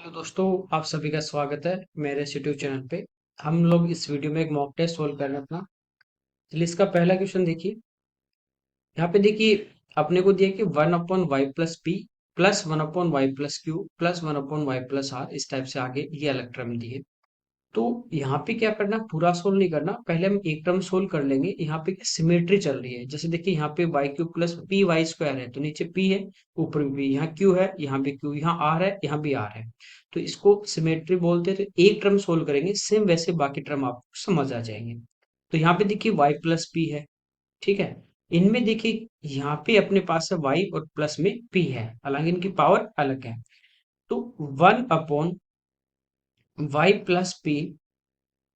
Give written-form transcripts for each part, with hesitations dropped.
Hello दोस्तों, आप सभी का स्वागत है मेरे इस यूट्यूब चैनल पे। हम लोग इस वीडियो में एक मॉक टेस्ट सोल्व कर रहे हैं अपना। चलिए इसका पहला क्वेश्चन देखिए। यहाँ पे देखिए अपने को दिया कि 1/y+p plus 1/y+q plus 1/y+r इस टाइप से आगे ये अलग टर्म दिए। तो यहाँ पे क्या करना, पूरा सोल्व नहीं करना, पहले हम एक टर्म सोल्व कर लेंगे। यहाँ पे सिमेट्री चल रही है, जैसे देखिए यहाँ पे y³ + py² है तो नीचे p है, ऊपर भी यहाँ q है, यहाँ भी q, यहाँ r है, यहाँ भी r है। तो इसको सिमेट्री बोलते हैं। तो एक टर्म सोल्व करेंगे, सेम वैसे बाकी टर्म आपको समझ आ जाएंगे। तो यहाँ पे देखिए y+p है, ठीक है। इनमें देखिए यहाँ पे अपने पास है y और प्लस में p है, हालांकि इनकी पावर अलग है। तो 1/y+p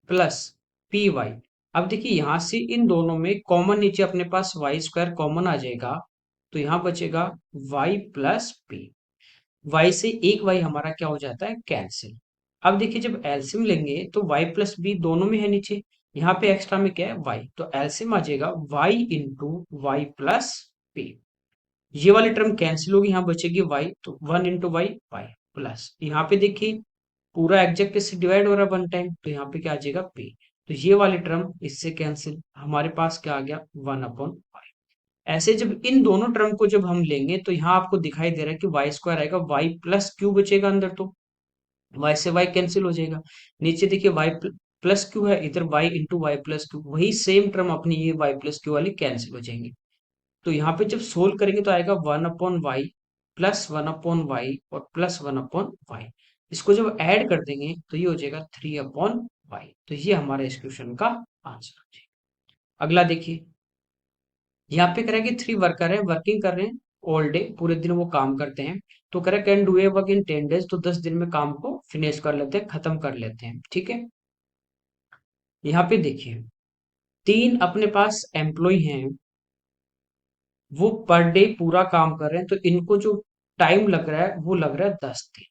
प्लस पी वाई। अब देखिए यहां से इन दोनों में कॉमन, नीचे अपने पास y² कॉमन आ जाएगा, तो यहाँ बचेगा y+p। y से एक y हमारा क्या हो जाता है, कैंसिल। अब देखिए जब एलसीएम लेंगे तो y+b दोनों में है नीचे, यहाँ पे एक्स्ट्रा में क्या है y, तो एलसीएम आ जाएगा y × y+p। ये वाली टर्म कैंसिल होगी, यहाँ बचेगी y, तो 1 × y प्लस यहाँ पे देखिए पूरा एग्जैक्ट इससे डिवाइड हो रहा है 1 टाइम, तो यहाँ पे क्या आ जाएगा p। तो ये वाली टर्म इससे कैंसिल, हमारे पास क्या आ गया 1/5। ऐसे जब इन दोनों टर्म को जब हम लेंगे तो यहाँ आपको दिखाई दे रहा है कि y² आएगा, y+q बचेगा अंदर, तो y से y कैंसिल हो जाएगा। नीचे देखिए y+q है, इधर y × y+q, वही सेम टर्म अपनी ये y+q वाली कैंसिल हो जाएंगे। तो यहाँ पे जब सोल्व करेंगे तो आएगा 1/y प्लस 1/y और प्लस 1/y। इसको जब ऐड कर देंगे तो ये हो जाएगा 3/y। तो ये हमारे इस क्वेश्चन का आंसर हो जाएगा। अगला देखिए, यहाँ पे कह रहा है कि 3 वर्कर है, वर्किंग कर रहे हैं ऑल डे, पूरे दिन वो काम करते हैं। तो कह रहा है can do a work in 10 days, तो 10 दिन में काम को फिनिश कर लेते हैं, खत्म कर लेते हैं, ठीक है। यहाँ पे देखिए 3 अपने पास एम्प्लॉय हैं, वो पर डे पूरा काम कर रहे हैं, तो इनको जो टाइम लग रहा है वो लग रहा है 10 दिन,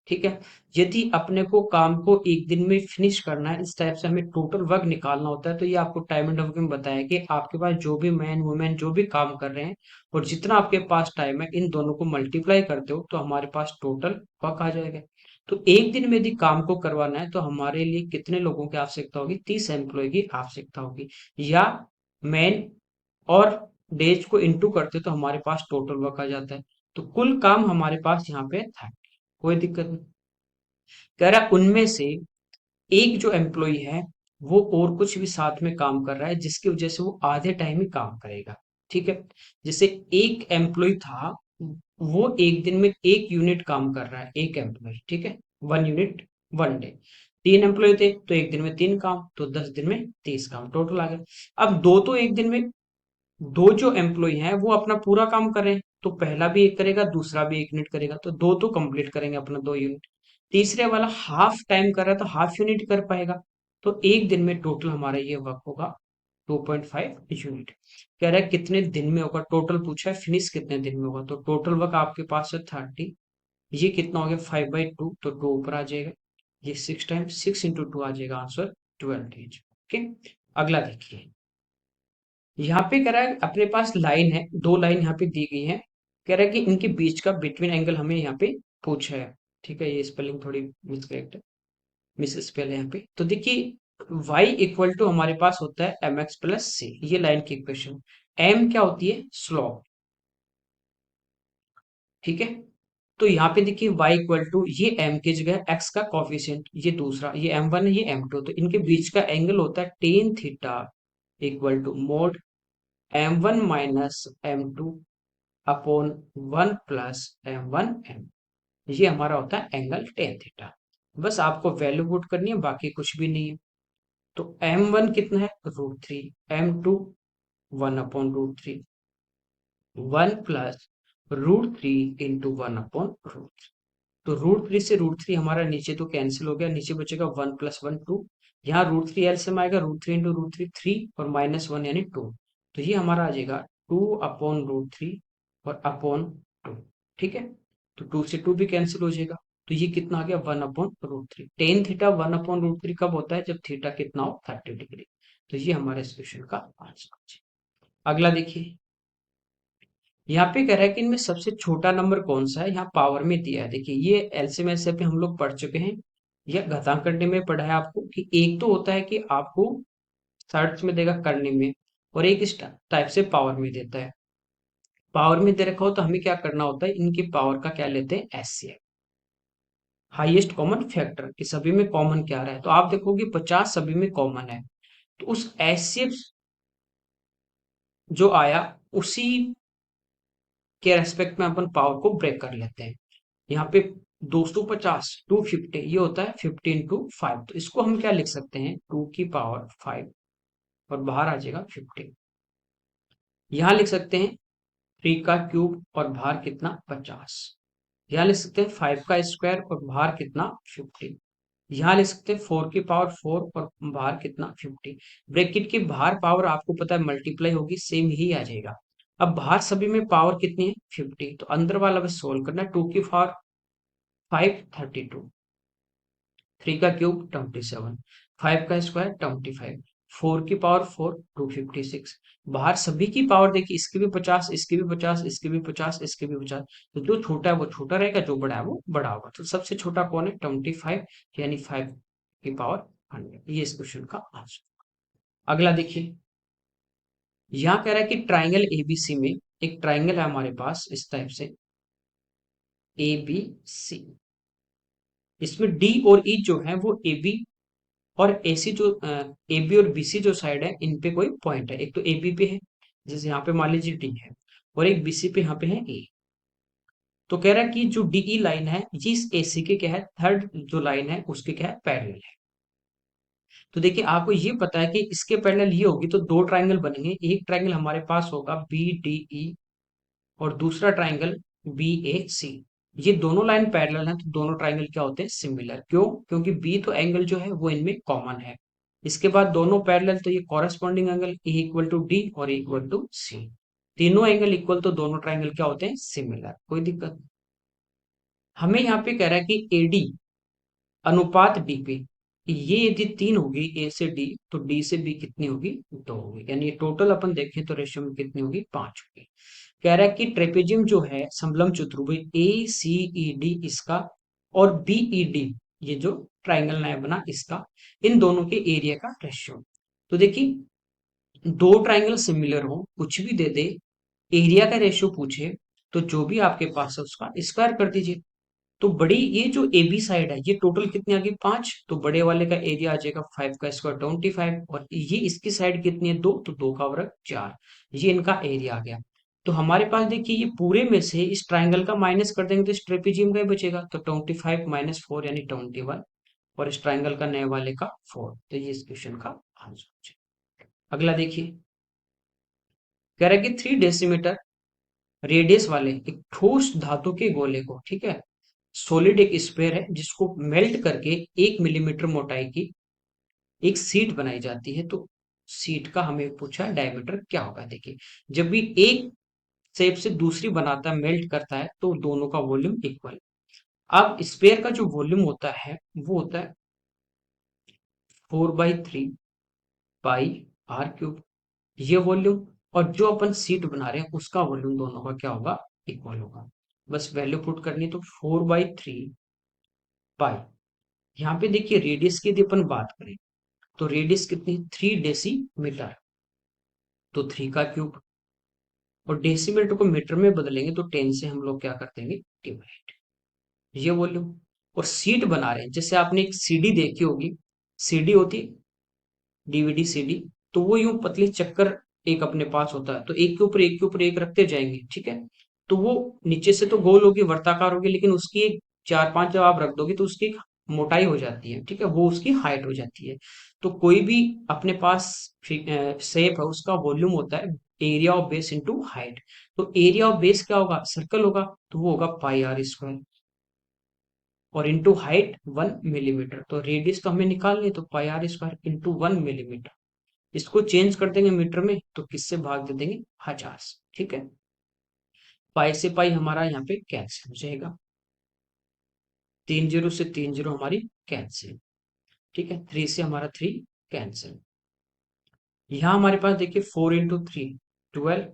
ठीक है। यदि अपने को काम को एक दिन में फिनिश करना है, इस टाइप से हमें टोटल वर्क निकालना होता है, तो ये आपको टाइम एंड वर्क में बताया कि आपके पास जो भी मैन वुमेन जो भी काम कर रहे हैं और जितना आपके पास टाइम है, इन दोनों को मल्टीप्लाई करते हो तो हमारे पास टोटल वर्क आ जाएगा। तो एक दिन में यदि काम को करवाना है तो हमारे लिए कितने लोगों की आवश्यकता होगी, 30 एम्प्लॉय की आवश्यकता होगी। या मैन और डेज को इंटू करते तो हमारे पास टोटल वर्क आ जाता है। तो कुल काम हमारे पास यहाँ पे था, कोई दिक्कत नहीं। कह रहा है उनमें से एक जो एम्प्लॉय है वो और कुछ भी साथ में काम कर रहा है, जिसकी वजह से वो आधे टाइम ही काम करेगा, ठीक है। जैसे एक एम्प्लॉय था, वो एक दिन में 1 यूनिट काम कर रहा है, एक एम्प्लॉय, ठीक है, 1 यूनिट 1 डे। 3 एम्प्लॉय थे तो एक दिन में 3 काम, तो 10 दिन में 30 काम टोटल आ गया। अब दो तो एक दिन में, दो जो एम्प्लॉय हैं वो अपना पूरा काम कर रहे हैं, तो पहला भी एक करेगा दूसरा भी 1 यूनिट करेगा, तो दो तो कंप्लीट करेंगे अपना 2 यूनिट। तीसरे वाला हाफ टाइम कर रहा है तो हाफ यूनिट कर पाएगा। तो एक दिन में टोटल हमारा ये वर्क होगा 2.5 यूनिट। कह रहा है कितने दिन में होगा, टोटल पूछा है, फिनिश कितने दिन में होगा, तो टोटल वर्क आपके पास है 30। ये कितना हो गया 5/2, तो 2 ऊपर आ जाएगा। ये 6 टाइम 6 × 2 आ जाएगा आंसर 12 डेज। ओके, अगला देखिए। यहाँ पे कह रहा है अपने पास लाइन है, दो लाइन यहाँ पे दी गई है। कह रहा है कि इनके बीच का बिटवीन एंगल हमें यहाँ पे पूछा है, ठीक है। ये स्पेलिंग थोड़ी मिसकरेक्ट है, मिस स्पेल है यहाँ पे। तो देखिए y = हमारे पास होता है mx+c, ये लाइन की इक्वेशन। m क्या होती है, स्लोप, ठीक है। तो यहाँ पे देखिए y = ये m की जगह x का कॉफिशिएंट, ये दूसरा, ये m1 है, ये m2, तो इनके बीच का एंगल होता है tan theta equal to mod m1 minus m2 upon 1 plus m1 m। ये हमारा होता है एंगल टेन थीटा। बस आपको वैल्यू पुट करनी है, बाकी कुछ भी नहीं है। तो m1 कितना है, √3, m2 1/√3, 1 प्लस √3 इंटू 1/√3। तो √3 से √3 हमारा नीचे तो कैंसिल हो गया, नीचे बचेगा 1 + 1 2। यहाँ √3 एलसीएम आएगा, √3 इंटू √3 3 और -1 यानी 2। तो ये हमारा आ जाएगा 2/√3 और अपॉन 2, ठीक है। तो 2 से 2 भी कैंसिल हो जाएगा, तो ये कितना आ गया 1/√3। टेन थीटा 1/√3 कब होता है, जब थीटा कितना हो 30 डिग्री। तो ये हमारे इस क्वेश्चन का आंसर है। अगला देखिए, यहाँ पे कह रहा है कि इनमें सबसे छोटा नंबर कौन सा है, यहाँ पावर में दिया है। देखिए ये एलसीएम एचसीएफ पे हम लोग पढ़ चुके हैं, या घातांक करने में पढ़ा है आपको कि एक तो होता है कि आपको सर्च में देगा करने में, और एक इस टाइप से पावर में देता है। पावर में दे रखा हो तो हमें क्या करना होता है, इनकी पावर का क्या लेते हैं, एचसीएफ, हाईएस्ट कॉमन फैक्टर, कि सभी में कॉमन क्या रहा है। तो आप देखोगे 50 सभी में कॉमन है, तो उस एचसीएफ जो आया उसी के रेस्पेक्ट में अपन पावर को ब्रेक कर लेते हैं। यहाँ पे 250 250 ये होता है 15/5, तो इसको हम क्या लिख सकते हैं, 2 की पावर 5, और बाहर आ जाएगा 15। यहाँ लिख सकते हैं 3 का क्यूब और बाहर कितना 50। यहाँ लिख सकते हैं 5 का स्क्वायर और बाहर कितना 15। यहाँ लिख सकते हैं 4 की पावर 4 और बाहर कितना 50। ब्रैकेट की बाहर पावर आपको पता है मल्टीप्लाई होगी, सेम ही आ जाएगा। अब बाहर सभी में पावर कितनी है 50, तो अंदर वाला बस सोल्व करना है। 2 की पावर 5 32, 3 का क्यूब 27, 5 का स्क्वायर 25, 4 की पावर 4 256। बाहर सभी की पावर देखिए, इसकी भी 50, इसकी भी 50, इसकी भी 50, इसकी भी 50। तो जो छोटा है वो छोटा रहेगा, जो बड़ा है वो बड़ा होगा। तो सबसे छोटा कौन है 25, यानी 5 की पावर 100। ये इस क्वेश्चन का आंसर। अगला देखिए, यहाँ कह रहा है कि ट्राइंगल एबीसी में, एक ट्राइंगल है हमारे पास इस टाइप से ए बी सी, इसमें डी और ई जो है वो ए बी और एसी जो ए बी और बीसी जो साइड है इन पे कोई पॉइंट है। एक तो ए बी पे है, जैसे यहाँ पे मान लीजिए डी है, और एक बीसी पे यहाँ पे है ए। तो कह रहा है कि जो डीई लाइन है ये इस एसी के क्या है, थर्ड जो लाइन है उसके क्या है, पैरेलल है। तो देखिए आपको ये पता है कि इसके पैरेलल ये होगी तो दो ट्राइंगल बनेंगे। एक ट्राइंगल हमारे पास होगा बी डी ई, और दूसरा ट्राइंगल बी ए सी। ये दोनों लाइन पैरेलल हैं तो दोनों ट्राइंगल क्या होते हैं, सिमिलर। क्यों, क्योंकि बी तो एंगल जो है वो इनमें कॉमन है। इसके बाद दोनों पैरेलल तो ये corresponding angle A equal to D और इक्वल टू सी, तीनों एंगल इक्वल, तो दोनों ट्राइंगल क्या होते हैं, सिमिलर। कोई दिक्कत नहीं। हमें यहाँ पे कह रहा है कि एडी अनुपात डी पे, ये यदि 3 होगी ए से डी, तो डी से बी कितनी होगी, 2 होगी। यानी टोटल अपन देखें तो रेशियो में कितनी होगी, 5 होगी। कह रहा है कि ट्रेपेजियम जो है समलंब चतुर्भुज ए सी ई डी इसका, और बी ई डी ये जो ट्राइंगल नया बना इसका, इन दोनों के एरिया का रेशियो। तो देखिए दो ट्राइंगल सिमिलर हो, कुछ भी दे दे, एरिया का रेशियो पूछे, तो जो भी आपके पास है उसका स्क्वायर कर दीजिए। तो बड़ी ये जो ए बी साइड है ये टोटल कितनी आ गई, 5, तो बड़े वाले का एरिया आ जाएगा 5 का स्क्वायर 25, और ये इसकी साइड कितनी है 2, तो 2 का वर्ग 4। ये इनका एरिया आ गया। तो हमारे पास देखिए ये पूरे में से इस ट्राइंगल का माइनस कर देंगे तो इस ट्रेपेजियम का ही बचेगा, तो 25 - 4 यानी 21, और इस ट्राइंगल का नए वाले का 4। तो ये इस क्वेश्चन का आंसर। अगला देखिए, कह रहा है कि 3 डेसीमीटर रेडियस वाले एक ठोस धातु के गोले को, ठीक है, सॉलिड एक स्फीयर है जिसको मेल्ट करके 1 मिलीमीटर मोटाई की एक सीट बनाई जाती है। तो सीट का हमें पूछा डायमीटर क्या होगा। देखिए जब भी एक शेप से दूसरी बनाता है, मेल्ट करता है, तो दोनों का वॉल्यूम इक्वल। अब स्फीयर का जो वॉल्यूम होता है वो होता है 4/3 पाई r क्यूब, ये वॉल्यूम। और जो अपन सीट बना रहे हैं उसका वॉल्यूम दोनों का क्या होगा, इक्वल होगा। बस वैल्यू पुट करनी है, तो 4/3 पाई। यहाँ पे देखिए रेडियस की यदि अपन बात करें तो रेडियस कितनी, 3 डेसीमीटर, तो 3 का क्यूब, और डेसीमीटर को मीटर में बदलेंगे तो 10 से हम लोग क्या कर देंगे, डिवाइड। ये वॉल्यूम। और सीट बना रहे हैं, जैसे आपने एक सीडी देखी होगी, सीडी होती है डीवीडी सीडी, तो वो यूं पतली चक्कर एक अपने पास होता है, तो एक के ऊपर एक के ऊपर एक रखते जाएंगे, ठीक है। तो वो नीचे से तो गोल होगी, वर्ताकार होगी, लेकिन उसकी एक 4 5 जब आप रख दोगे तो उसकी एक मोटाई हो जाती है, ठीक है, वो उसकी हाइट हो जाती है। तो कोई भी अपने पास शेप है उसका वॉल्यूम होता है area of base into height. तो एरिया ऑफ बेस क्या होगा, सर्कल होगा, तो वो होगा πr², और इंटू हाइट 1 मिलीमीटर। तो रेडियस तो हमें निकालनी है, तो πr² इंटू 1 मिलीमीटर। इसको चेंज कर देंगे मीटर में तो किससे भाग दे देंगे, 1000 से, ठीक है। पाई से पाई हमारा यहाँ पे कैंसिल हो जाएगा, 3 जीरो से 3 जीरो हमारी कैंसिल, ठीक है, 3 से हमारा 3 कैंसिल। यहाँ हमारे पास देखिए 4 × 3 12,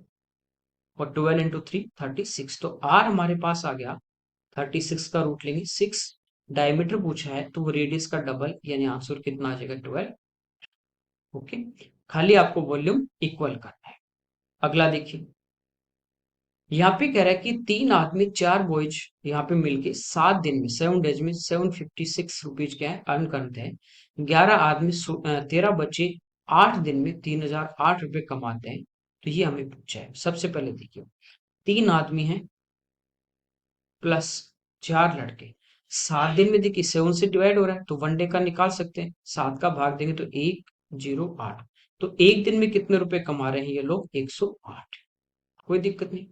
और 12 × 3 36। तो आर हमारे पास आ गया 36 का रूट लेंगे 6। डायमीटर पूछा है तो वो रेडियस का डबल, यानी आंसर कितना आ जाएगा 12। ओके, खाली आपको वॉल्यूम इक्वल करना है। अगला देखिए, यहाँ पे कह रहा है कि 3 आदमी 4 बॉयज यहाँ पे मिलके 7 दिन में 7 डेज में 756 रुपीज क्या है अर्न करते हैं। 11 आदमी 13 बच्चे 8 दिन में 3008 रुपये कमाते हैं। तो ये हमें पूछा है। सबसे पहले देखिए, 3 आदमी हैं प्लस 4 लड़के, 7 दिन में देखिए 7 से डिवाइड हो रहा है तो 1 डे का निकाल सकते हैं। 7 का भाग देंगे तो 108। तो एक दिन में कितने रुपए कमा रहे हैं ये लोग? 108। कोई दिक्कत नहीं।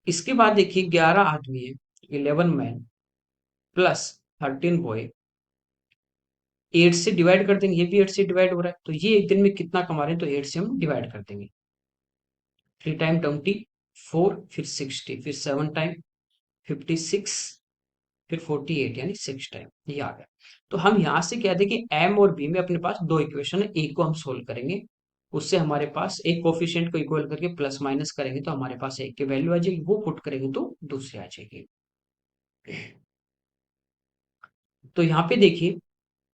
इसके बाद देखिए 11 आदमी है, 11 मैन प्लस 13 बॉय, 8 से डिवाइड कर देंगे, ये भी 8 से डिवाइड हो रहा है तो ये एक दिन में कितना कमा रहे हैं? तो 8 से हम डिवाइड कर देंगे। 3 टाइम 20, 4, फिर 60, फिर 7 टाइम 56, फिर 48, यानी 6 टाइम। ये आ गया। तो हम यहाँ से क्या देखिए, एम और बी में अपने पास दो इक्वेशन है, एक को हम सोल्व करेंगे, उससे हमारे पास एक कोफिशिएंट को इक्वल करके प्लस माइनस करेंगे तो हमारे पास एक की वैल्यू आ जाएगी, वो पुट करेंगे तो दूसरी आ जाएगी। तो यहाँ पे देखिए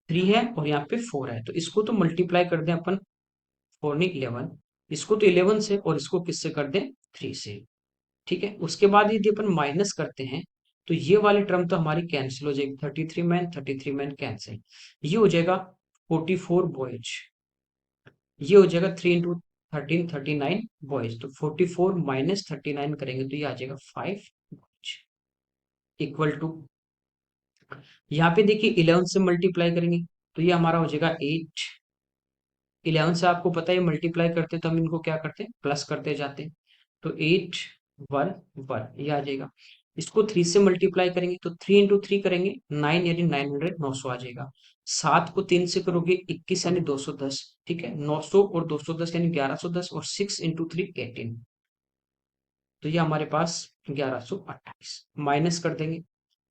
3 है और यहाँ पे 4 है, तो इसको तो मल्टीप्लाई कर दें अपन, 4 नहीं 11, इसको तो 11 से और इसको किससे कर दें? 3 से। ठीक है, उसके बाद यदि अपन माइनस करते हैं तो ये वाली टर्म तो हमारी कैंसिल हो जाएगी, 33 मैन कैंसिल। ये हो जाएगा 44 बॉयज, ये हो जाएगा 3 × 13 39 बॉयज। तो 44 माइनस 39 करेंगे तो ये आ जाएगा 5 इक्वल टू, यहाँ पे देखिए 11 से मल्टीप्लाई करेंगे तो ये हमारा हो जाएगा 8। 11 से आपको पता है मल्टीप्लाई करते हैं तो हम इनको क्या करते हैं? प्लस करते जाते हैं। तो 8 1 1 ये आ जाएगा। इसको 3 से मल्टीप्लाई करेंगे तो 3 × 3 करेंगे 9, यानी 900, 900 आ जाएगा। 7 को 3 से करोगे 21, यानी 210। ठीक है, 900 और 210 यानी 1110, और 6 × 3 18। तो ये हमारे पास 1128 माइनस कर देंगे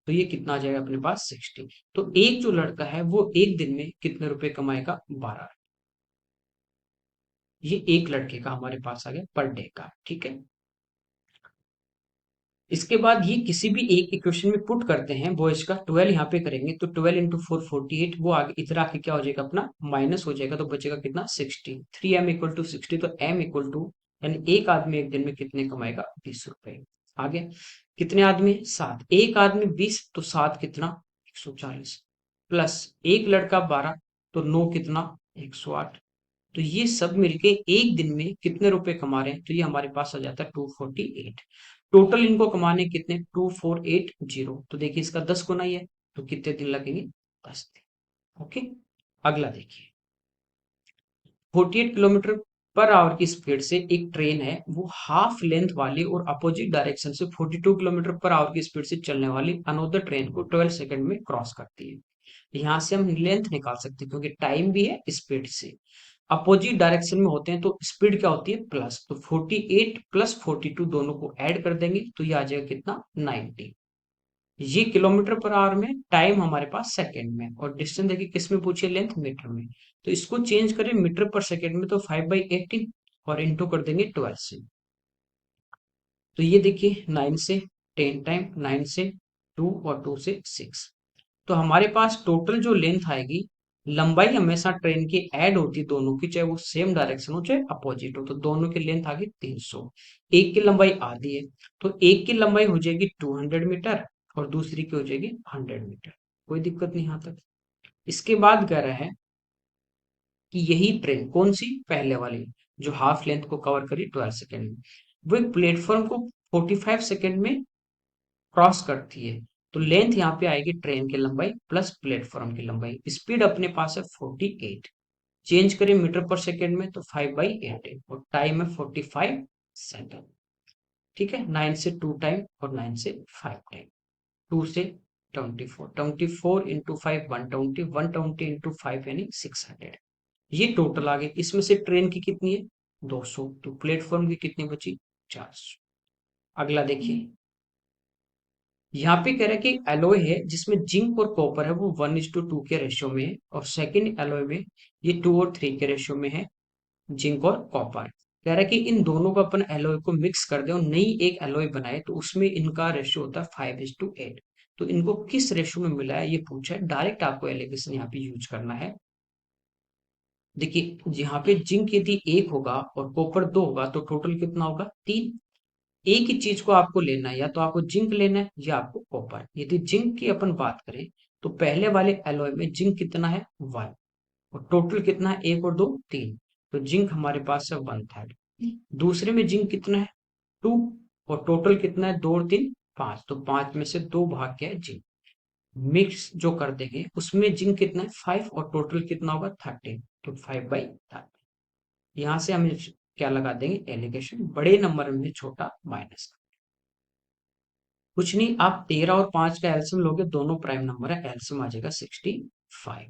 तो ये कितना आ जाएगा अपने पास? 60। तो एक जो लड़का है वो एक दिन में कितने रुपए कमाएगा? 12। ये एक लड़के का हमारे पास आ गया पर डे का। ठीक है, इसके बाद ये किसी भी एक इक्वेशन में पुट करते हैं बॉयज का, 12 यहाँ पे करेंगे तो 12 × 4 48, वो आगे इधर आके क्या हो जाएगा अपना? माइनस हो जाएगा तो बचेगा कितना? 60। 3m = 60, तो m इक्वल टू, यानी एक आदमी एक दिन में कितने कमाएगा? 20 रुपए। आगे कितने आदमी? 7। एक आदमी 20 तो 7 कितना? 140, प्लस एक लड़का 12 तो 9 कितना? 108। तो ये सब मिलके एक दिन में कितने रुपए कमा रहे हैं? तो ये हमारे पास आ जाता है 248। टोटल इनको कमाने कितने? 2480। तो देखिए इसका 10 गुना ही है, तो कितने दिन लगेंगे? 10 दिन। ओके, अगला देखिए, 48 किलोमीटर पर आवर की स्पीड से एक ट्रेन है, वो हाफ लेंथ वाली और अपोजिट डायरेक्शन से 42 किलोमीटर पर आवर की स्पीड से चलने वाली अनोदर ट्रेन को 12 सेकंड में क्रॉस करती है। यहाँ से हम लेंथ निकाल सकते हैं क्योंकि टाइम भी है स्पीड से। अपोजिट डायरेक्शन में होते हैं तो स्पीड क्या होती है? प्लस। तो 48 प्लस 42 दोनों को ऐड कर देंगे तो ये आ जाएगा कितना? 90। ये किलोमीटर पर आवर में, टाइम हमारे पास सेकंड में, और डिस्टेंस देखिए किस में पूछिए? लेंथ मीटर में। तो इसको चेंज करें मीटर पर सेकंड में तो 5/18 और इंटू कर देंगे 12 से। तो ये देखिए 9 से 10 टाइम, 9 से 2 और 2 से 6। तो हमारे पास टोटल जो लेंथ आएगी, लंबाई हमेशा ट्रेन की ऐड होती है दोनों की, चाहे वो सेम डायरेक्शन हो चाहे अपोजिट हो, तो दोनों की लेंथ आ गई 300। एक की लंबाई आधी है तो एक की लंबाई हो जाएगी 200 मीटर और दूसरी की हो जाएगी 100 मीटर। कोई दिक्कत नहीं यहाँ तक। इसके बाद कह रहा है कि यही ट्रेन, कौन सी? पहले वाली, जो हाफ लेंथ को कवर करी 12 सेकेंड में, वो एक प्लेटफॉर्म को 45 सेकेंड में क्रॉस करती है। तो लेंथ यहाँ पे आएगी ट्रेन की लंबाई प्लस प्लेटफॉर्म की लंबाई। स्पीड अपने पास है 48, चेंज करें मीटर पर सेकेंड में तो 5/18, और टाइम है 45 सेकेंड। ठीक है, 9 से 2 टाइम और 9 से 5 टाइम, 2 से 24, 24 इंटू 5 120, 120 इंटू 5 यानी 600। ये टोटल आ गई। इसमें से ट्रेन की कितनी है? 200, तो प्लेटफॉर्म की कितनी बची? 400। अगला देखिए, यहाँ पे कह रहा है कि एलॉय है जिसमें जिंक और कॉपर है वो 1:2 के रेशियो में है, और सेकंड एलॉय में ये 2 और 3 के रेशियो में है, जिंक और कॉपर। कह रहा है कि इन दोनों को अपन एलॉय को मिक्स कर दे और नई एक एलॉय बनाए तो उसमें इनका रेशियो होता है 5:8। तो इनको किस रेशियो में मिला है ये पूछा है। डायरेक्ट आपको एलिगेशन यहाँ पे यूज करना है। देखिए यहाँ पे जिंक यदि 1 होगा और कॉपर 2 होगा तो टोटल कितना होगा 3। एक ही चीज को आपको लेना है, या तो आपको जिंक लेना है या आपको कॉपर। यदि जिंक की अपन बात करें तो पहले वाले एलॉय में जिंक कितना है 1 और टोटल कितना है 1 और 2 3। तो जिंक हमारे पास है 1/3। दूसरे में जिंक कितना है 2 और टोटल कितना है 2 और 3 5। तो 5 में से 2 भाग क्या है जिंक। मिक्स जो कर देंगे उसमें जिंक कितना है 5 और टोटल कितना होगा 13। तो 5/13। यहाँ से हम क्या लगा देंगे एलिगेशन, बड़े नंबर में छोटा माइनस। कुछ नहीं, आप 13 और 5 का एलसीएम लोगे, दोनों प्राइम नंबर है, एलसीएम आ जाएगा 65।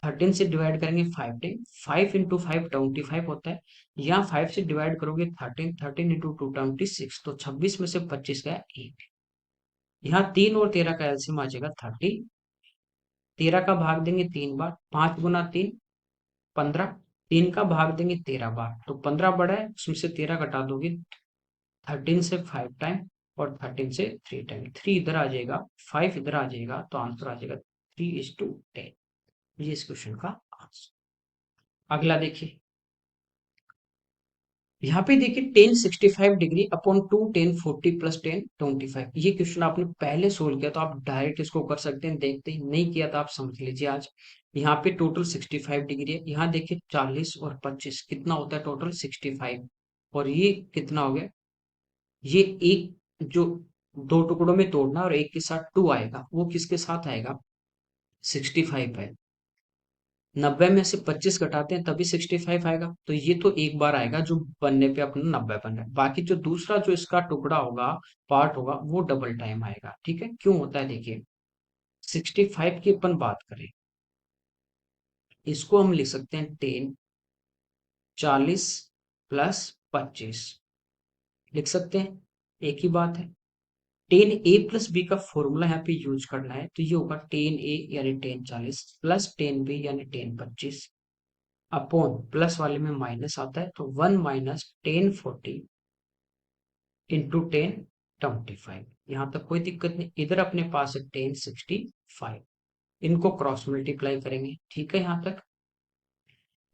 13 से डिवाइड करेंगे 5 टाइम, 5 इंटू 5 25 होता है। यहाँ 5 से डिवाइड करोगे 13, 13 इंटू 2 26। तो 26 में से 25 गया 1। यहाँ 3 और 13 का एलसीएम आ जाएगा 30। 13 का भाग देंगे 3 बार, 5 गुना 3 15। 3 का भाग देंगे 13 बार, तो 15 बड़ा है उसमें से 13 घटा दोगे। 13 से 5 टाइम और 13 से 3 टाइम, 3 इधर आ जाएगा 5 इधर आ जाएगा, तो आंसर आ जाएगा 3:10। ये इस क्वेश्चन का आंसर। अगला देखिए, यहाँ पे देखिए 1065 डिग्री अपॉन 2 1040 प्लस 1025। ये क्वेश्चन आपने पहले सोल्व किया तो आप डायरेक्ट इसको कर सकते हैं, देखते ही नहीं किया तो आप समझ लीजिए आज। यहाँ पे टोटल 65 डिग्री है, यहाँ देखिए 40 और 25 कितना होता है टोटल 65। और ये कितना हो गया, ये एक जो दो टुकड़ों में तोड़ना और एक के साथ 2 आएगा, वो किसके साथ आएगा 65 है। 90 में से 25 घटाते हैं तभी 65 आएगा, तो ये तो एक बार आएगा जो बनने पे अपना 90 बन रहा है। बाकी जो दूसरा जो इसका टुकड़ा होगा, पार्ट होगा, वो डबल टाइम आएगा। ठीक है, क्यों होता है देखिए, 65 की अपन बात करें, इसको हम लिख सकते हैं 10 40 प्लस 25 लिख सकते हैं, एक ही बात है। 10a+b का फॉर्मूला यहाँ पे यूज करना है, तो ये होगा 10a यानी 1040 प्लस 10b यानी 1025 अपॉन प्लस वाले में माइनस आता है, तो 1 माइनस 1040 इंटू 1025। यहाँ तक कोई दिक्कत नहीं, इधर अपने पास है 1065, इनको क्रॉस मल्टीप्लाई करेंगे। ठीक है, यहाँ तक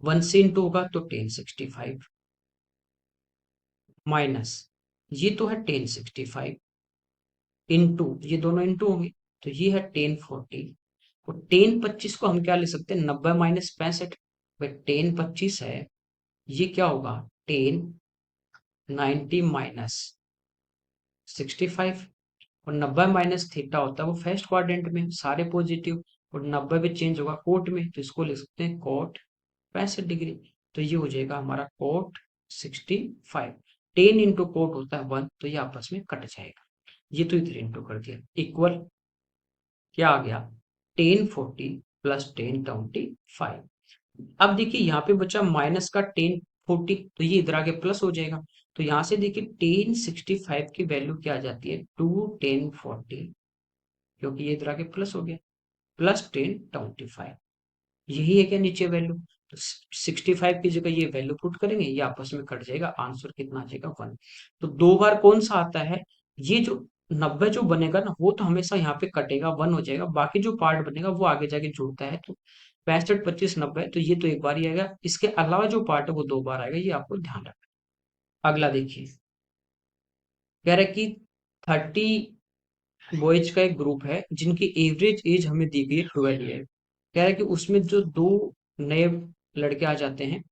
1 से इंटू होगा तो 1065 माइनस ये तो है 1065 इंटू ये दोनों इंटू होंगे, तो ये है 1040। और 1025 को हम क्या ले सकते हैं 90 माइनस 65। 1025 है, ये क्या होगा 1090 माइनस 65। और 90 माइनस थीटा होता है वो फर्स्ट क्वाड्रेंट में, सारे पॉजिटिव। और 90 में चेंज होगा कोट में, तो इसको लिख सकते हैं कोट 65 डिग्री। तो ये हो जाएगा हमारा कोट 65। 10 इंटू कोट होता है 1, तो ये आपस में कट जाएगा। ये तो इधर इंटू कर दिया, इक्वल क्या आ गया 1040 प्लस 1025। अब देखिए यहाँ पे बचा माइनस का 1040, तो ये इधर आके प्लस हो जाएगा। तो यहाँ से देखिए 1065 की वैल्यू क्या आ जाती है 2 1040, क्योंकि ये इधर आके प्लस हो गया, प्लस 1025। यही है क्या नीचे वैल्यू, तो 65 की जगह ये वैल्यू पुट करेंगे, ये आपस में कट जाएगा, आंसर कितना आ जाएगा 1। तो दो बार कौन सा आता है, ये जो 90 जो बनेगा ना वो तो हमेशा यहाँ पे कटेगा 1 हो जाएगा, बाकी जो पार्ट बनेगा वो आगे जाके जुड़ता है। तो 65 25 90, तो ये तो एक बार ही आएगा, इसके अलावा जो पार्ट है वो दो बार आएगा, ये आपको ध्यान रखना। अगला देखिए, कह रहा है कि 30 बॉयज का एक ग्रुप है जिनकी एवरेज एज हमें दी गई है 12 ईयर। कह रहा है कि उसमें जो दो नए लड़के आ जाते हैं,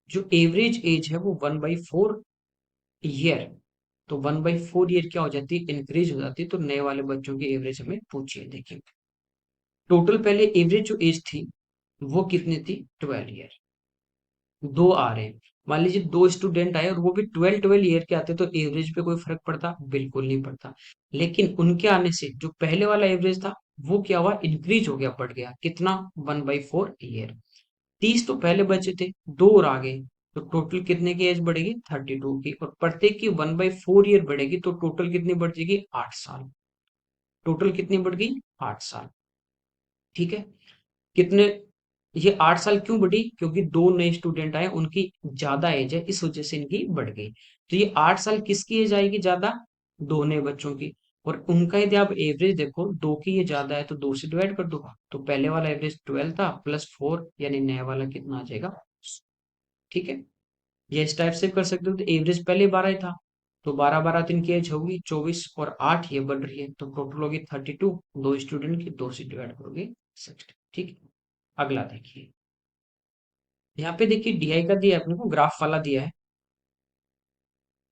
जो एवरेज एज है वो 1/4 ईयर। तो 1/4 ईयर क्या हो जाती है इंक्रीज हो जाती है, तो नए वाले बच्चों की एवरेज हमें पूछिए। देखिए टोटल पहले एवरेज जो एज थी वो कितनी थी 12 ईयर। दो आ रहे हैं, मान लीजिए दो स्टूडेंट आए और वो भी 12 12 ईयर के आते, तो एवरेज पे कोई फर्क पड़ता बिल्कुल नहीं पड़ता। लेकिन उनके आने से जो पहले वाला एवरेज था वो क्या हुआ इंक्रीज हो गया, बढ़ गया कितना 1/4 ईयर। 30 तो पहले बचे थे, दो और आ गए, तो टोटल कितने की एज बढ़ेगी 32 की। और प्रत्येक की 1/4 ईयर बढ़ेगी, तो टोटल कितनी बढ़ जाएगी 8 साल। टोटल कितनी बढ़ गई 8 साल। ठीक है, कितने ये 8 साल क्यों बढ़ी? क्योंकि दो नए स्टूडेंट आए, उनकी ज्यादा एज है, इस वजह से इनकी बढ़ गई। तो ये 8 साल किसकी एज आएगी ज्यादा? दो नए बच्चों की। और उनका यदि आप एवरेज देखो, दो की ये ज्यादा है तो दो से डिवाइड कर दो। तो पहले वाला एवरेज 12 था प्लस 4, यानी नया वाला कितना आ जाएगा? ठीक है, ये इस टाइप से कर सकते हो। तो एवरेज पहले 12 ही था, तो 12 12 की एज होगी 24, और 8 ये बढ़ रही है, तो टोटल होगी 32। दो स्टूडेंट की दो से डिवाइड करोगे 60। ठीक है, अगला देखिए। यहाँ पे देखिए डीआई का दिया है अपने को, ग्राफ वाला दिया है।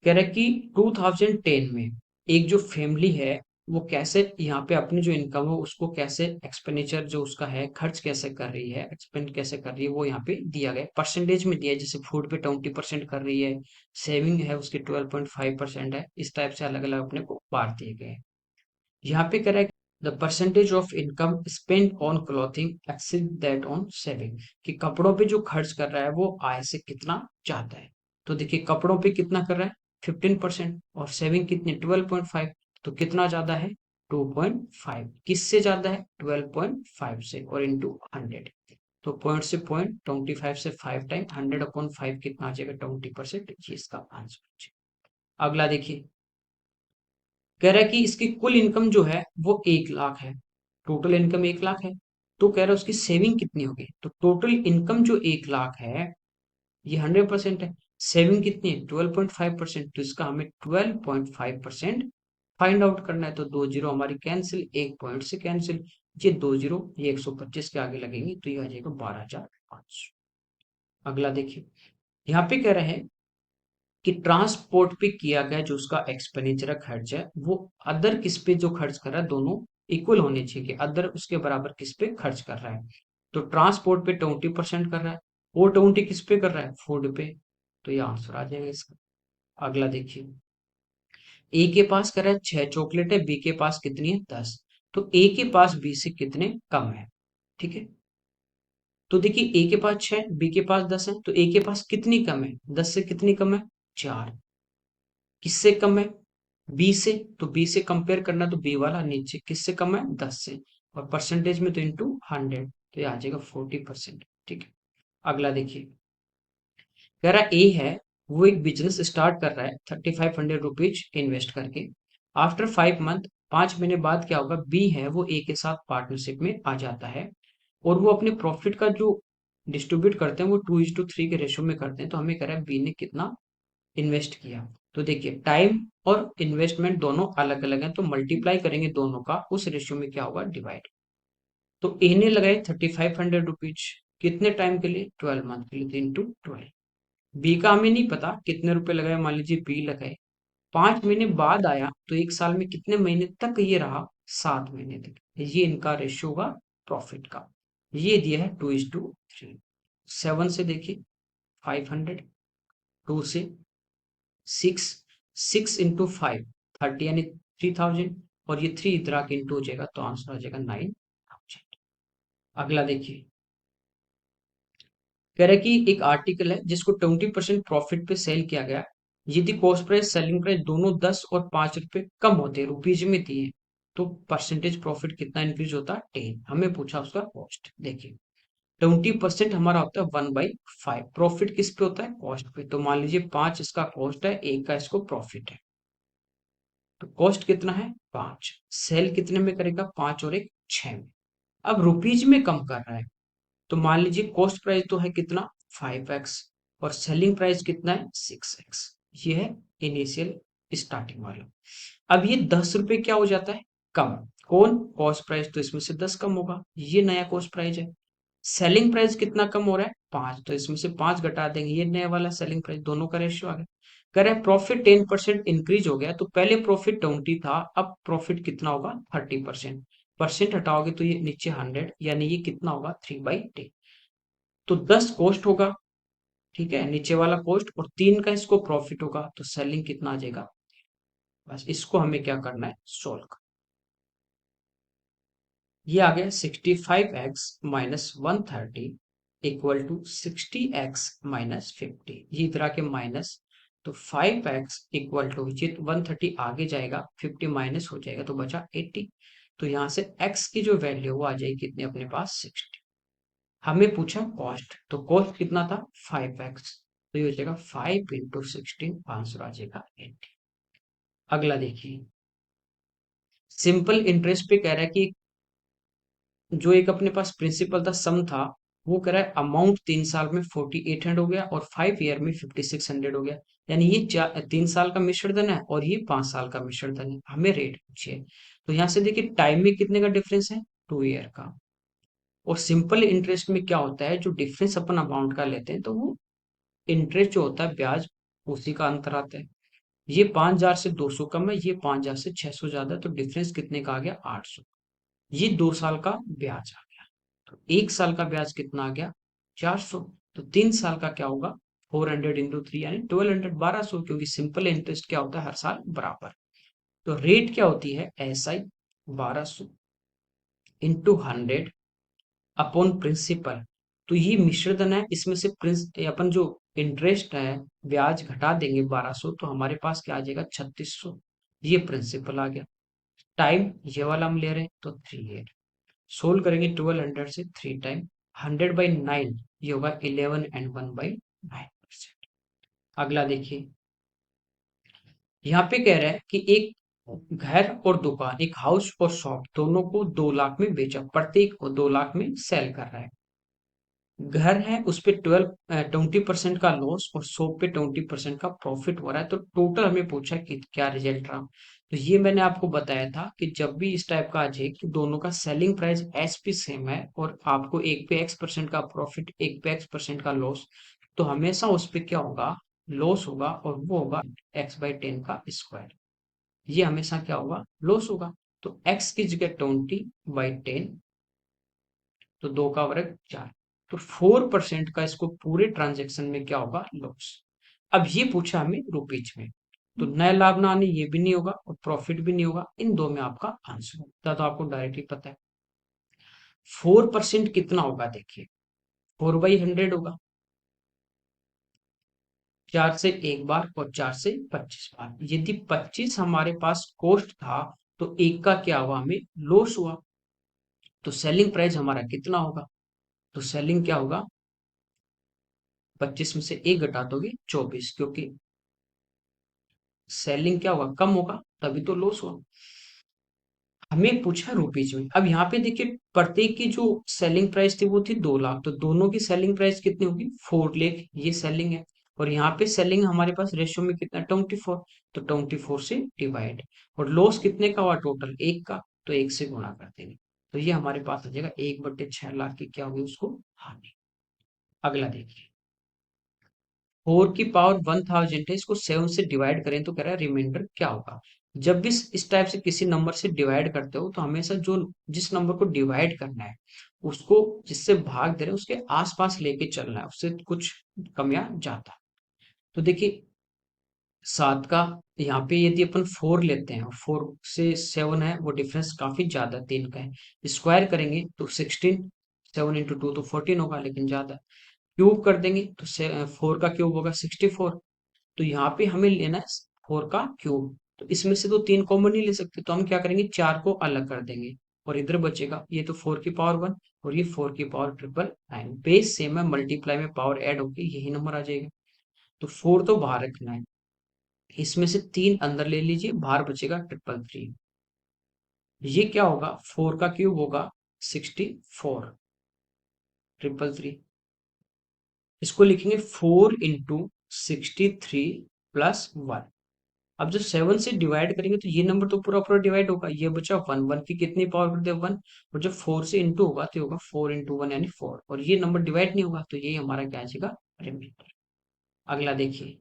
कह रहा है कि 2010 में एक जो फैमिली है वो कैसे यहाँ पे अपनी जो इनकम है उसको कैसे एक्सपेंडिचर जो उसका है खर्च कैसे कर रही है, एक्सपेंड कैसे कर रही है, वो यहाँ पे दिया गया परसेंटेज में दिया है। जैसे फूड पे 20% कर रही है, सेविंग है उसकी 12.5% है, इस टाइप से अलग अलग अपने को बांट दिए गए हैं। यहाँ पे कह रहा है the percentage of income spend on clothing exceed that on saving, कि कपड़ों पे जो खर्च कर रहा है वो आय से कितना ज्यादा है। तो देखिए कपड़ों पे कितना कर रहा है? 15%, और सेविंग कितनी? 12.5। तो कितना ज्यादा है? 2.5। किससे ज्यादा है? 12.5 से, और इंटू 100। तो पॉइंट से पॉइंट, 25 से 5 टाइम 100/5 कितना आ जाएगा? 20%। ये इसका आंसर। अगला देखिए, कह रहा है कि इसकी कुल इनकम जो है वो 1 लाख है, टोटल इनकम 1 लाख है। तो कह रहा है उसकी सेविंग कितनी होगी? तो टोटल इनकम जो 1 लाख है ये 100% है, सेविंग कितनी है? 12.5%। तो इसका हमें 12.5% फाइंड आउट करना है। तो दो जीरो हमारी कैंसिल, एक पॉइंट से कैंसिल, ये दो जीरो ये 125 के आगे लगेंगे, तो ये आ जाएगा 12,500। अगला देखिए, यहाँ पे कह रहे हैं कि ट्रांसपोर्ट पे किया गया जो उसका एक्सपेंडिचर खर्च है वो अदर किस पे जो खर्च कर रहा है, दोनों इक्वल होने चाहिए कि अदर उसके बराबर किस पे खर्च कर रहा है। तो ट्रांसपोर्ट पे 20% कर रहा है, वो 20 किस पे कर रहा है? फूड पे। तो ये आंसर आ जाएगा इसका। अगला देखिए, ए के पास कर रहा है 6 चॉकलेट है, बी के पास कितनी है? 10। तो ए के पास बी से कितने कम है? ठीक है, तो देखिए ए के पास 6, बी के पास 10 है, तो ए के पास कितनी कम है? 10 से कितनी कम है? 4। किससे कम है? बी से। तो बी से कंपेयर करना, तो बी वाला नीचे, किससे कम है? 10 से। और परसेंटेज में तो इंटू 100, तो ये आ जाएगा 40%। ठीक है, अगला देखिए, कह रहा ए है वो एक बिजनेस स्टार्ट कर रहा है 3500 रुपीज इन्वेस्ट करके। आफ्टर 5 मंथ, 5 महीने बाद क्या होगा? बी है वो ए के साथ पार्टनरशिप में आ जाता है, और वो अपने प्रॉफिट का जो डिस्ट्रीब्यूट करते हैं वो 2:3 के रेशो में करते हैं। तो हमें कह रहा है बी ने कितना इन्वेस्ट किया। तो देखिए टाइम और इन्वेस्टमेंट दोनों अलग अलग हैं, तो मल्टीप्लाई करेंगे दोनों का, उस रेशियो में क्या होगा? डिवाइड। तो ए ने लगाए 3500 रुपीज, कितने टाइम के लिए? 12 मंथ के लिए, इंटू 12। बी का हमें नहीं पता कितने रुपए लगाए, मान लीजिए बी लगाए, 5 महीने बाद आया, तो एक साल में कितने महीने तक ये रहा? 7 महीने तक। ये इनका रेशियो होगा प्रॉफिट का। ये दिया है 2:3। 7 से देखिए 500, 2 से 6, 6 × 5 30, यानी 3000, और ये 3 इधर आके इंटू हो जाएगा, तो आंसर आ जाएगा 9,000। अगला देखिए, कह रहा है कि एक आर्टिकल है जिसको 20% प्रॉफिट पे सेल किया गया, यदि कॉस्ट प्राइस सेलिंग प्राइस दोनों 10 और 5 रुपए कम होते हैं, रुपीज में दिए, तो परसेंटेज प्रॉफिट कितना इंक्रीज होता है? 10। हमें पूछा उसका कॉस्ट। देखिए 20% हमारा होता है 1/5, प्रॉफिट किस पे होता है? कॉस्ट पे। तो मान लीजिए 5 इसका कॉस्ट है, एक का इसको प्रॉफिट है, तो कॉस्ट कितना है? 5। सेल कितने में करेगा? 5 और एक 6 में। अब रुपीज में कम कर रहा है, तो मान लीजिए कॉस्ट प्राइस तो है कितना? 5x, और सेलिंग प्राइस कितना है? 6x। ये है इनिशियल स्टार्टिंग वाला। अब ये 10 रुपए क्या हो जाता है? कम। कौन? कॉस्ट प्राइस, तो इसमें से 10 कम होगा, ये नया कॉस्ट प्राइस है। सेलिंग प्राइस कितना कम हो रहा है? 5, तो इसमें से 5 घटा देंगे, ये नया वाला सेलिंग प्राइस, दोनों का रेशियो आ गया। कह रहा है प्रॉफिट 10% इंक्रीज हो गया, तो पहले प्रॉफिट 20 था, अब प्रॉफिट कितना होगा? 30%। परसेंट हटाओगे तो ये नीचे 100, यानी ये कितना होगा? 3/10। तो 10 कॉस्ट होगा, ठीक है, नीचे वाला कॉस्ट, और 3 का इसको प्रॉफिट होगा, तो सेलिंग कितना आ जाएगा? बस इसको हमें क्या करना है? सोल्व। ये आ गया 65x - 130 = 60x - 50, ये इधर आके माइनस, तो 5x = ये 130 आगे जाएगा, 50 माइनस हो जाएगा, तो बचा 80। तो यहाँ से x की जो वैल्यू वो आ जाएगी कितने अपने पास? 60। हमें पूछा कॉस्ट, तो कॉस्ट कितना था 5x, तो ये हो जाएगा 5 × 16, आंसर आ जाएगा 80। अगला देखिए, सिंपल इंटरेस्ट पे कह रहा है कि जो एक अपने पास प्रिंसिपल था, सम था, वो कह रहा है अमाउंट 3 साल में 4800 हो गया और 5 ईयर में 5600 हो गया। यानी ये 3 साल का मिश्र धन है और ये 5 साल का मिश्र धन है, हमें रेट पूछिए। तो यहाँ से देखिए टाइम में कितने का डिफरेंस है, 2 ईयर का। और सिंपल इंटरेस्ट में क्या होता है, जो डिफरेंस अपन अमाउंट का लेते हैं तो वो इंटरेस्ट जो होता है ब्याज, उसी का अंतर आता है। ये 5000 से 200 कम है, ये 5000 से 600 ज्यादा है, तो डिफरेंस कितने का आ गया 800। ये 2 साल का ब्याज आ गया। तो 1 साल का ब्याज कितना आ गया 400। तो 3 साल का क्या होगा 400 × 3 यानी 1200, क्योंकि सिंपल इंटरेस्ट क्या होता है हर साल बराबर। तो रेट क्या होती है SI 1200 × 100 अपॉन प्रिंसिपल। तो ये मिश्रधन है, इसमें से प्रिंस अपन जो इंटरेस्ट है ब्याज घटा देंगे 1200, तो हमारे पास क्या आ जाएगा 3600। ये प्रिंसिपल आ गया। टाइम ये वाला हम ले रहे हैं तो 3 ईयर। सोल्व करेंगे 1200 से 3 टाइम 100/9, ये होगा 11 एंड 1/9%। अगला देखिए, यहाँ पे कह रहा है कि एक घर और दुकान, एक हाउस और शॉप दोनों को 2 लाख में बेचा, प्रत्येक को 2 लाख में सेल कर रहा है। घर है उस पे 20% का लॉस और शॉप पे 20% का प्रॉफिट हो रहा है, तो टोटल हमें पूछा कि क्या रिजल्ट रहा। तो ये मैंने आपको बताया था कि जब भी इस टाइप का आ जाए कि दोनों का selling price S P same है और आपको एक पे x% का प्रॉफिट, एक पे x% का लॉस, तो हमेशा उस पे क्या होगा लॉस होगा, और वो होगा x/10 का स्क्वायर। ये हमेशा क्या होगा लॉस होगा। तो x की जगह 20/10, तो 2 का वर्ग 4, तो 4% का इसको पूरे ट्रांजेक्शन में क्या होगा लॉस। अब ये पूछा हमें रुपीज में, तो नया लाभ ना आने ये भी नहीं होगा और प्रॉफिट भी नहीं होगा, इन दो में आपका आंसर होगा, तो आपको डायरेक्टली पता है 4% कितना होगा। देखिए 4/100 होगा, 4 से एक बार और 4 से 25 बार। यदि 25 हमारे पास कॉस्ट था तो एक का क्या हुआ हमें लॉस हुआ, तो सेलिंग प्राइस हमारा कितना होगा, तो सेलिंग क्या होगा 25 में से एक घटा दोगे 24, क्योंकि सेलिंग क्या होगा कम होगा, तभी तो लॉस हुआ। हमें पूछा रुपीज में। अब यहाँ पे देखिए प्रत्येक की जो सेलिंग प्राइस थी वो थी 2 लाख, तो दोनों की सेलिंग प्राइस कितनी होगी 4 लाख, ये सेलिंग है। और यहाँ पे सेलिंग हमारे पास रेशियो में कितना 24, तो 24 से डिवाइड। और लॉस कितने का हुआ टोटल एक का, तो एक से गुणा कर देंगे, तो ये हमारे पास आ जाएगा 1/6 लाख की क्या होगी उसको हानि। अगला देखिए, 4 की पावर 1000 है, इसको 7 से डिवाइड करें तो कह रहा है रिमाइंडर क्या होगा। जब भी इस टाइप से किसी नंबर से डिवाइड करते हो तो हमेशा जो जिस नंबर को डिवाइड करना है उसको जिससे भाग दे रहे हैं उसके आसपास लेके चलना है, उससे कुछ कम या ज्यादा। तो देखिए 7 का यहाँ पे यदि अपन 4 लेते हैं, 4 से 7 है वो डिफरेंस काफी ज्यादा 3 का है, स्क्वायर करेंगे तो 16, 7 × 2 तो 14 होगा लेकिन ज्यादा। क्यूब कर देंगे तो 4 का क्यूब होगा 64, तो यहाँ पे हमें लेना है 4 का क्यूब। तो इसमें से तो 3 कॉमन नहीं ले सकते, तो हम क्या करेंगे 4 को अलग कर देंगे और इधर बचेगा ये तो 4 की पावर 1 और ये 4 की पावर 999, बेस सेम है, मल्टीप्लाई में पावर ऐड होगी यही नंबर आ जाएगा। तो 4 तो बाहर रखना है, इसमें से 3 अंदर ले लीजिए, बाहर बचेगा 333। ये क्या होगा 4 का क्यूब होगा 64, 333। इसको लिखेंगे 4 × 63 + 1। अब जब 7 से डिवाइड करेंगे तो ये नंबर तो पूरा पूरा डिवाइड होगा, ये बचा 1, 1 की कितनी पावर कर दे 1, और जब 4 से इंटू होगा तो ये होगा 4 × 1 यानी 4, और ये नंबर डिवाइड नहीं होगा तो ये हमारा क्या आ जाएगा रिमाइंडर। अगला देखिए,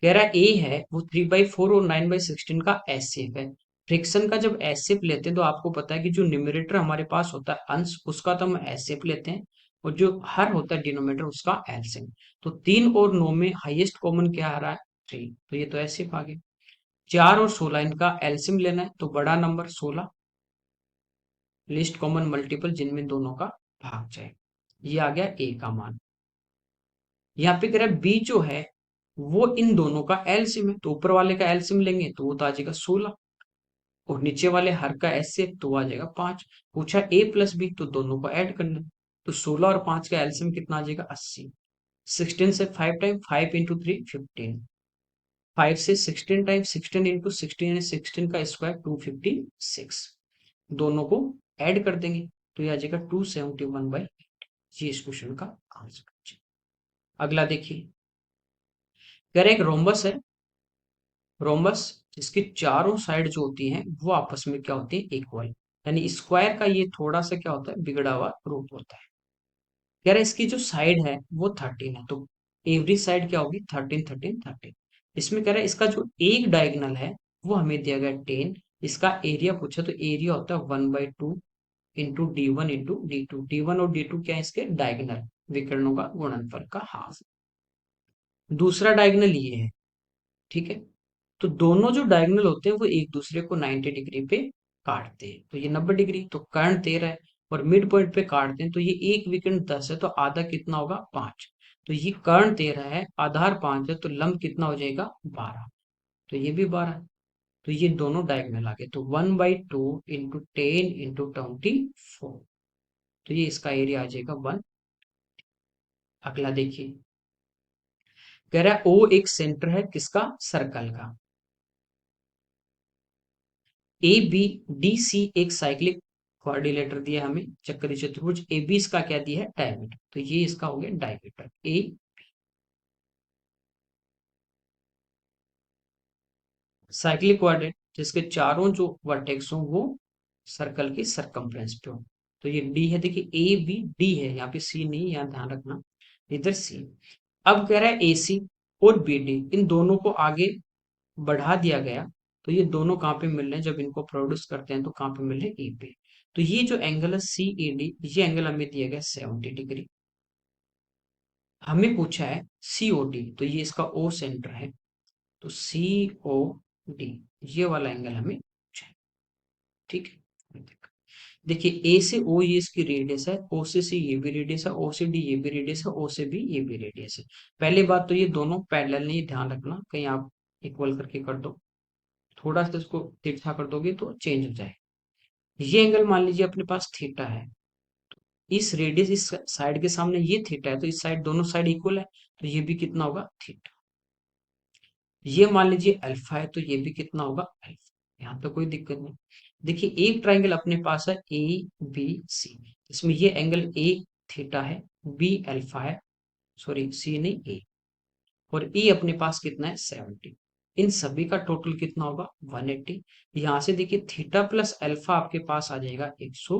कह रहा ए है वो 3/4 और 9/16 का एसएफ है। फ्रैक्शन का जब एसएफ लेते हैं तो आपको पता है कि जो न्यूमरेटर हमारे पास होता है अंश उसका तो हम एसएफ लेते हैं, और जो हर होता है डिनोमिनेटर उसका एलसीएम। तो 3 और 9 में हाईएस्ट कॉमन क्या आ रहा है 3, तो ये तो एसएफ आ गया। 4 और 16 इनका एलसीएम लेना है, तो बड़ा नंबर 16, लिस्ट कॉमन मल्टीपल जिनमें दोनों का भाग जाए, ये आ गया ए का मान। यहाँ पे कह रहा है बी जो है वो इन दोनों का एलसीएम है, तो ऊपर वाले का एलसीएम लेंगे तो वो तो आ जाएगा 16, और नीचे वाले हर का एचसीएफ तो आ जाएगा 5। पूछा ए प्लस बी, तो दोनों को ऐड करना है। तो 16 और 5 का एलसीएम कितना आ जाएगा 80। 16 से 5 टाइम 5 इंटू 3 15। 5 से 16 टाइम 16 इंटू 16 यानी 16 का स्क्वायर 256। दोनों को ऐड कर देंगे तो ये आ जाएगा 271/8। ये इस क्वेश्चन का आंसर। अगला देखिए, कह रहे एक रोम्बस है। रोम्बस इसकी चारों साइड जो होती हैं वो आपस में क्या होती है इक्वल, यानी स्क्वायर का ये थोड़ा सा क्या होता है बिगड़ा हुआ रूप होता है। कह रहे इसकी जो साइड है वो 13 है, तो एवरी साइड क्या होगी 13 13 13। इसमें कह रहा है इसका जो एक डायगोनल है वो हमें दिया गया 10। इसका एरिया पूछा तो एरिया होता है 1/2 into D1 into D2। D1 और D2 क्या है इसके डायगोनल, विकर्णों का गुणनफल का हाफ। दूसरा डायगोनल ये है, ठीक है। तो दोनों जो डायगोनल होते हैं वो एक दूसरे को 90 डिग्री पे काटते हैं, तो ये 90 डिग्री, तो कर्ण 13 है और मिड पॉइंट पे काटते हैं, तो ये एक विकर्ण 10 है तो आधा कितना होगा 5। तो ये कर्ण 13 है, आधार 5 है, तो लंब कितना हो जाएगा 12। तो ये भी 12। तो ये दोनों डायगोनल आ गए, तो 1/2 इंटू 10 इंटू 24। तो ये इसका एरिया आ जाएगा 1। अगला देखिए, कह रहा है ओ एक सेंटर है किसका सर्कल का। ए बी डी सी एक साइक्लिक कोऑर्डिनेटर दिया है हमें, चक्करी चतुर्भुज। ए बी इसका क्या दिया है डायमीटर, तो ये इसका हो गया डायमीटर ए। साइक्लिक कोऑर्डिनेट जिसके चारों जो वर्टेक्स हो वो सर्कल के सरकमफ्रेंस पे हो, तो ये डी है। देखिए ए बी डी है, यहाँ पे सी नहीं, यहाँ ध्यान रखना, इधर सी। अब कह रहा है ए सी और बी डी इन दोनों को आगे बढ़ा दिया गया, तो ये दोनों कहाँ पे मिल रहे हैं, जब इनको प्रोड्यूस करते हैं तो कहाँ पे मिल रहे हैं ए पे। तो ये जो एंगल है सी ए डी, ये एंगल हमें दिया गया 70 डिग्री। हमें पूछा है सी ओ डी, तो ये इसका ओ सेंटर है, तो सी ओ डी ये वाला एंगल हमें पूछा है, ठीक है। देखिए ए से ओ ये इसकी रेडियस है, ओ से सी ये भी रेडियस है, ओ से डी ये भी रेडियस है, ओ से बी ये भी रेडियस है। पहली बात तो ये दोनों पैरेलल नहीं, ध्यान रखना कहीं आप इक्वल करके कर दो, थोड़ा सा इसको तिरछा कर दोगे तो चेंज हो जाए। ये एंगल मान लीजिए अपने पास थीटा है, इस रेडियस इस साइड के सामने ये थीटा है, तो इस साइड दोनों साइड इक्वल है, तो ये भी कितना होगा थीटा। ये मान लीजिए अल्फा है, तो ये भी कितना होगा अल्फा। यहाँ पे कोई दिक्कत नहीं। देखिए एक ट्राइंगल अपने पास है ए बी सी, इसमें ये एंगल ए थीटा है, बी अल्फा है, सॉरी सी नहीं ए, और ई अपने पास कितना है 70। इन सभी का टोटल कितना होगा 180। यहां से देखिए थीटा प्लस अल्फा आपके पास आ जाएगा 100।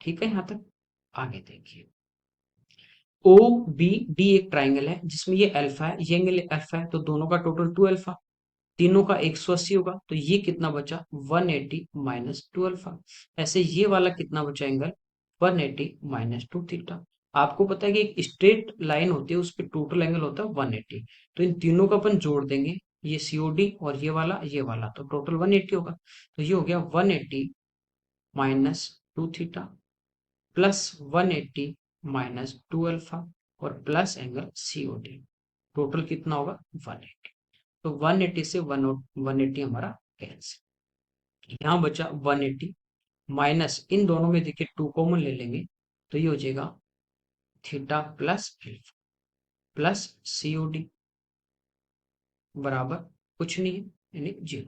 ठीक है, यहां तक आगे देखिए, ओ बी डी एक ट्राइंगल है जिसमें ये अल्फा है, ये एंगल अल्फा है, तो दोनों का टोटल 2 अल्फा, तीनों का 180 होगा, तो ये कितना बचा 180 माइनस 2 अल्फा। ऐसे ये वाला कितना बचा एंगल 180 माइनस 2 थीटा। आपको पता है कि एक स्ट्रेट लाइन होती है उस पर टोटल एंगल होता है 180, तो इन तीनों का अपन जोड़ देंगे, ये सीओडी और ये वाला तो टोटल 180 होगा। तो ये हो गया 180 minus 2 theta plus 180 minus 2 alpha और प्लस एंगल सीओडी, टोटल कितना होगा 180। तो 180 से 180 हमारा कैंसिल, यहाँ बचा 180 माइनस इन दोनों में देखिए 2 कॉमन ले लेंगे, तो ये हो जाएगा theta plus alpha plus COD बराबर कुछ नहीं है यानी 0।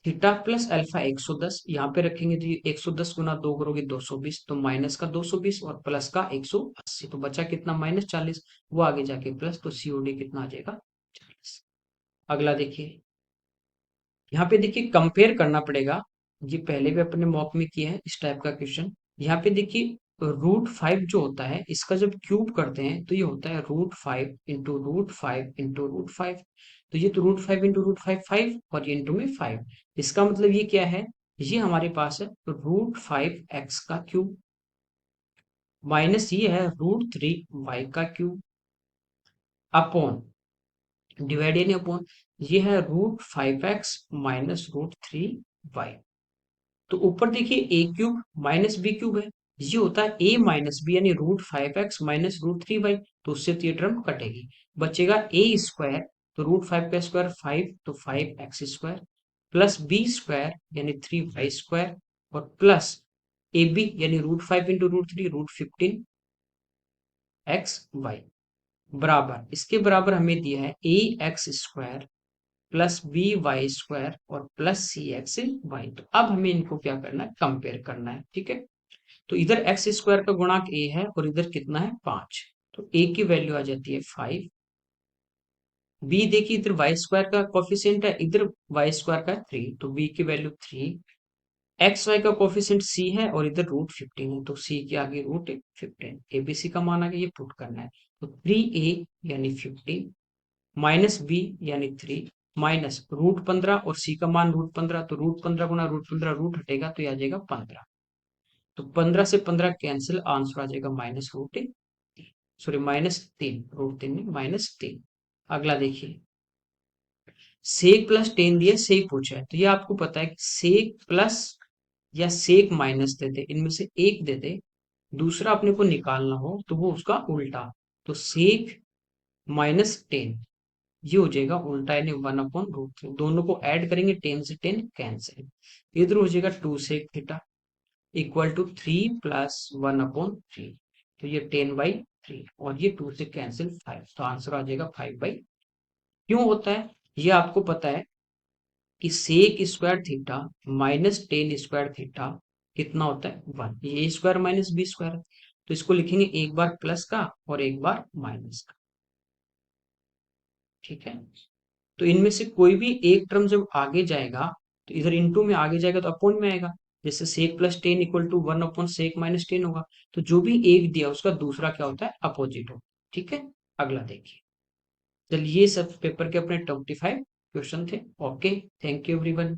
थीटा प्लस अल्फा 110 यहाँ पे रखेंगे, तो ये 110 गुना 2 करोगे 220, तो माइनस का 220 और प्लस का 180, तो बचा कितना -40, वो आगे जाके प्लस, तो सीओडी कितना आ जाएगा 40। अगला देखिए, यहाँ पे देखिए कंपेयर करना पड़ेगा, ये पहले भी अपने मॉक में किया है इस टाइप का क्वेश्चन। यहाँ पे देखिए √5 जो होता है इसका जब क्यूब करते हैं तो ये होता है √5 इंटू √5 इंटू √5। तो ये तो √5 इंटू √5 5 और ये इंटू में 5। इसका मतलब ये क्या है, ये हमारे पास है √5 x का क्यूब माइनस ये है √3 y का क्यूब अपॉन डिवाइड यानी अपॉन ये है √5 x माइनस √3 y। तो ऊपर देखिए ए क्यूब माइनस बी क्यूब है, ये होता है ए माइनस बी यानी √5 x माइनस √3 y, तो उससे तो ये टर्म कटेगी, बचेगा ए स्क्वायर, तो √5 का स्क्वायर 5, तो 5 x square plus B square यानी 3 y स्क्वायर और प्लस ए बी यानी √5 इंटू √3 √15 x y बराबर, इसके बराबर हमें दिया है a x square plus b y square और प्लस सी एक्स वाई। तो अब हमें इनको क्या करना है, कंपेयर करना है। ठीक है, तो इधर एक्स स्क्वायर का गुणांक ए है और इधर कितना है 5, तो ए की वैल्यू आ जाती है 5। बी देखिए इधर वाई स्क्वायर का कोफिशिएंट है, इधर वाई स्क्वायर का 3, तो बी की वैल्यू 3। एक्स वाई का कोफिशिएंट सी है और इधर √15 है, तो सी के आगे √15, एबीसी का मान आ गया, ये पुट करना है। तो 3a यानी 15 माइनस बी यानी 3 माइनस √15 और सी का मान √15, तो √15 गुना √15 रूट हटेगा तो ये आ जाएगा 15। तो 15 से 15 कैंसिल, आंसर आ जाएगा -√3, सॉरी -3, √3 नहीं -3। अगला देखिए, सेक प्लस 10 दिया, सेक पूछा है, तो ये आपको पता है कि सेक प्लस या सेक माइनस दे दे, इनमें से एक दे दे, दूसरा अपने को निकालना हो तो वो उसका उल्टा, तो सेक -10 ये हो जाएगा उल्टा, यानी 1/√3। दोनों को ऐड करेंगे, 10 से 10 कैंसिल, इधर हो जाएगा 2 sec theta equal to 3 plus 1/3, तो ये 10/3 और ये 2 से कैंसिल 5, तो आंसर आ जाएगा 5/। क्यों होता है ये आपको पता है कि sec square theta minus 10 square theta कितना होता है 1, ये A square minus B square है, तो इसको लिखेंगे एक बार प्लस का और एक बार माइनस का। ठीक है, तो इनमें से कोई भी एक टर्म जब आगे जाएगा, तो इधर इनटू में आगे जाएगा तो अपॉन में आएगा, जैसे सेक प्लस 10 इक्वल टू 1/सेक-10 होगा, तो जो भी एक दिया उसका दूसरा क्या होता है, अपोजिट होता है। ठीक है, अगला देखिए। चलिए, ये सब पेपर के अपने 25 क्वेश्चन थे। Okay, thank you everyone.